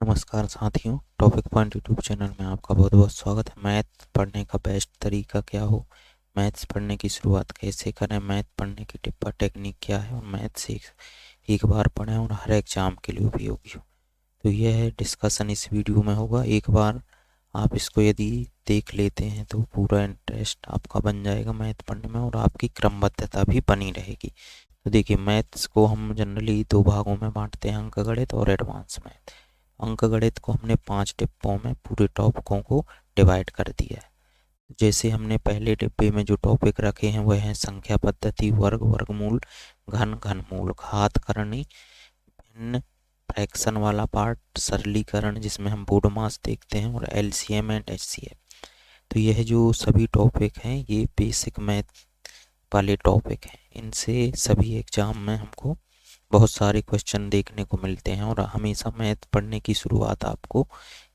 नमस्कार साथियों, topic point YouTube channel में आपका बहुत बहुत स्वागत है। मैथ पढ़ने का बेस्ट तरीका क्या हो, मैथ्स पढ़ने की शुरुआत कैसे करें, मैथ पढ़ने की टिप्पा टेक्निक क्या है और मैथ्स एक बार पढ़ें और हर एग्जाम के लिए उपयोगी हो। तो यह डिस्कशन इस वीडियो में होगा। एक बार आप इसको यदि देख लेते हैं तो पूरा इंटरेस्ट आपका बन जाएगा मैथ पढ़ने में और आपकी क्रमबद्धता भी बनी रहेगी। तो देखिए, मैथ्स को हम जनरली दो भागों में बांटते हैं, अंकगणित और एडवांस मैथ। अंकगणित को हमने 5 डिब्बों में पूरे टॉपिकों को डिवाइड कर दिया है। जैसे हमने पहले डिब्बे में जो टॉपिक रखे हैं वह हैं संख्या पद्धति, वर्ग, वर्गमूल, घन, घनमूल, घात करनी, भिन्न, फ्रैक्शन वाला पार्ट, सरलीकरण जिसमें हम बोर्ड मास देखते हैं, और एलसीएम एंड एचसीएफ। तो यह जो सभी टॉपिक हैं ये बेसिक मैथ वाले टॉपिक हैं। इनसे सभी एग्जाम में हमको बहुत सारे क्वेश्चन देखने को मिलते हैं और हमेशा मैथ पढ़ने की शुरुआत आपको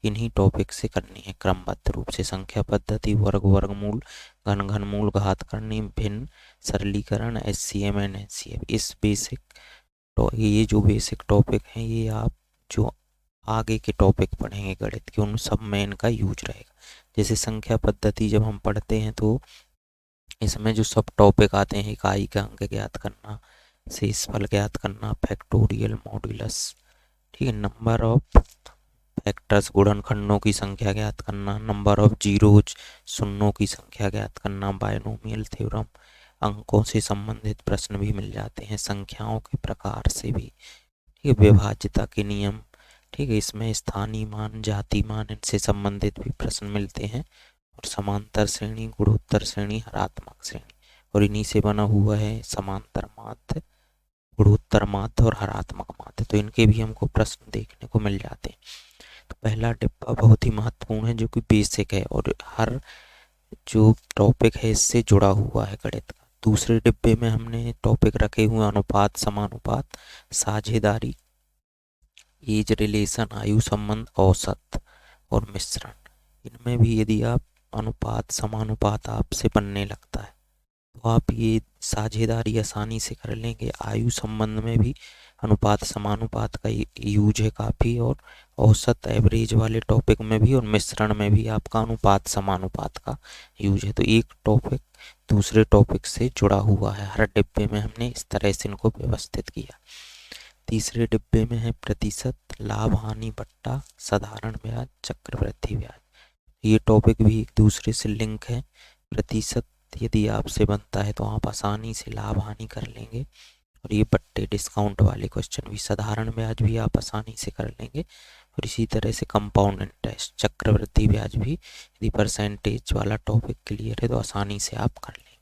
इन्हीं टॉपिक से करनी है क्रमबद्ध रूप से। संख्या पद्धति, वर्ग, वर्गमूल, घन, घनमूल, घात करनी, भिन्न, सरलीकरण, एचसीएम एंड एचसीएफ। इस बेसिक ये जो बेसिक टॉपिक हैं ये आप जो आगे के टॉपिक पढ़ेंगे गणित के उन सब में इनका यूज रहेगा। जैसे संख्या पद्धति जब हम पढ़ते हैं तो इसमें जो सब टॉपिक आते हैं, इकाई का अंक ज्ञात करना, शेषफल ज्ञात करना, फैक्टोरियल, मॉड्यूलस, ठीक है, नंबर ऑफ फैक्टर्स, गुणनखंडों की संख्या ज्ञात करना, नंबर ऑफ जीरोज, शून्यों की संख्या ज्ञात करना, बायनोमियल थ्योरम, अंकों से संबंधित प्रश्न भी मिल जाते हैं, संख्याओं के प्रकार से भी, ठीक है, विभाज्यता के नियम, ठीक है, इसमें स्थानीय मान, जाति मान, इनसे संबंधित भी प्रश्न मिलते हैं, और समांतर श्रेणी, गुणोत्तर श्रेणी, हरात्मक श्रेणी, और इन्हीं से बना हुआ है समांतर माध्य, गुणोत्तर माध्य और हरात्मक माध्य। तो इनके भी हमको प्रश्न देखने को मिल जाते हैं। तो पहला डिब्बा बहुत ही महत्वपूर्ण है जो कि बेसिक है और हर जो टॉपिक है इससे जुड़ा हुआ है गणित का। दूसरे डिब्बे में हमने टॉपिक रखे हुए अनुपात, समानुपात, साझेदारी, एज रिलेशन, आयु संबंध, औसत और मिश्रण। इनमें भी यदि आप अनुपात, समानुपात आपसे बनने लगता है तो आप ये साझेदारी आसानी से कर लेंगे। आयु संबंध में भी अनुपात समानुपात का यूज है काफ़ी, और औसत एवरेज वाले टॉपिक में भी, और मिश्रण में भी आपका अनुपात समानुपात का यूज है। तो एक टॉपिक दूसरे टॉपिक से जुड़ा हुआ है। हर डिब्बे में हमने इस तरह से इनको व्यवस्थित किया। तीसरे डिब्बे में है प्रतिशत, लाभ हानि बट्टा, साधारण ब्याज, चक्रवृद्धि ब्याज। ये टॉपिक भी एक दूसरे से लिंक है। प्रतिशत यदि आपसे बनता है तो आप आसानी से लाभ हानि कर लेंगे, और ये बट्टे डिस्काउंट वाले क्वेश्चन भी, साधारण ब्याज भी आप आसानी से कर लेंगे, और इसी तरह से कंपाउंड इंटरेस्ट, चक्रवृद्धि ब्याज भी यदि परसेंटेज वाला टॉपिक क्लियर है तो आसानी से आप कर लेंगे।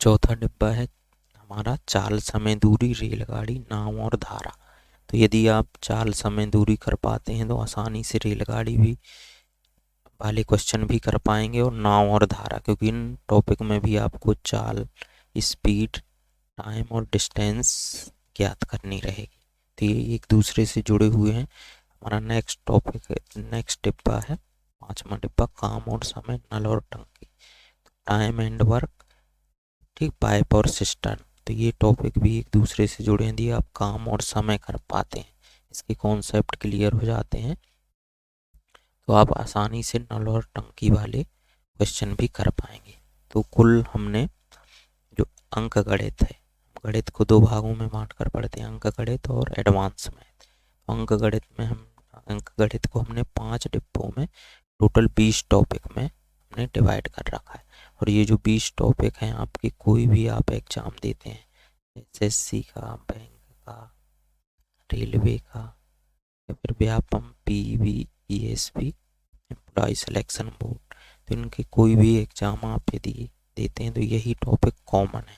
चौथा डिब्बा है हमारा चाल, समय, दूरी, रेलगाड़ी, नाव और धारा। तो यदि आप चाल, समय, दूरी कर पाते हैं तो आसानी से रेलगाड़ी भी वाले क्वेश्चन भी कर पाएंगे, और नाव और धारा, क्योंकि इन टॉपिक में भी आपको चाल, स्पीड, टाइम और डिस्टेंस ज्ञात करनी रहेगी। तो ये एक दूसरे से जुड़े हुए हैं। हमारा नेक्स्ट टॉपिक, नेक्स्ट डिब्बा है 5वां डिब्बा, काम और समय, नल और टंकी, टाइम एंड वर्क, ठीक, पाइप और सिस्टर्न। तो ये टॉपिक भी एक दूसरे से जुड़े हैं। यदि आप काम और समय कर पाते हैं, इसके कॉन्सेप्ट क्लियर हो जाते हैं, तो आप आसानी से नल और टंकी वाले क्वेश्चन भी कर पाएंगे। तो कुल हमने जो अंक गणित है, गणित को दो भागों में बांट कर पढ़ते हैं, अंक गणित और एडवांस मैथ। अंक गणित में हम अंक गणित को हमने 5 डिब्बों में टोटल 20 टॉपिक में हमने डिवाइड कर रखा है। और ये जो 20 टॉपिक हैं आपके, कोई भी आप एग्जाम देते हैं, एसएससी का, बैंक का, रेलवे का, या फिर Vyapam, PV, ESP, employ selection board, तो इनके कोई भी एग्जाम आप यदि देते हैं तो यही टॉपिक कॉमन है,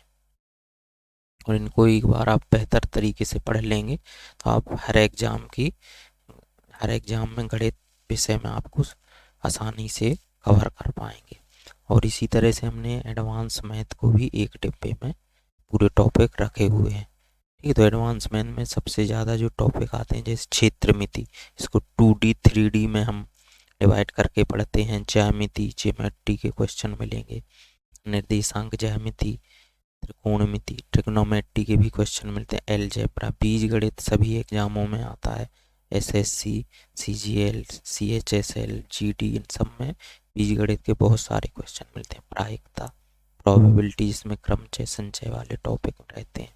और इनको एक बार आप बेहतर तरीके से पढ़ लेंगे तो आप हर एग्जाम में गणित विषय में आपको आसानी से कवर कर पाएंगे। और इसी तरह से हमने एडवांस मैथ को भी एक डिब्बे में पूरे टॉपिक रखे हुए हैं। ठीक है, तो एडवांस मैथ में सबसे ज़्यादा जो टॉपिक आते हैं जैसे क्षेत्रमिति, इसको 2D 3D में हम डिवाइड करके पढ़ते हैं। ज्यामिति, ज्योमेट्री के क्वेश्चन मिलेंगे, निर्देशांक ज्यामिति, त्रिकोणमिति, ट्रिग्नोमेट्री के भी क्वेश्चन मिलते हैं, अलजेब्रा, बीजगणित सभी एग्जामों में आता है, एसएससी, सीजीएल, सीएचएसएल, जीडी, इन सब में बीजगणित के बहुत सारे क्वेश्चन मिलते हैं। प्रायिकता, प्रोबेबिलिटी, जिसमें क्रमचय संचय वाले टॉपिक रहते हैं।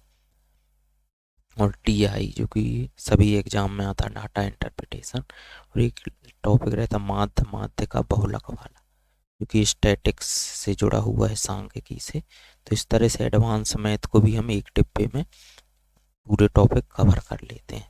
और टीआई जो कि सभी एग्जाम में आता है, डाटा इंटरप्रिटेशन। और एक टॉपिक रहता है माध्य का बहुलक वाला, जो कि स्टैटिक्स से जुड़ा हुआ है, सांख्यिकी से। तो इस तरह से एडवांस मैथ को भी हम एक डिब्बे में पूरे टॉपिक कवर कर लेते हैं।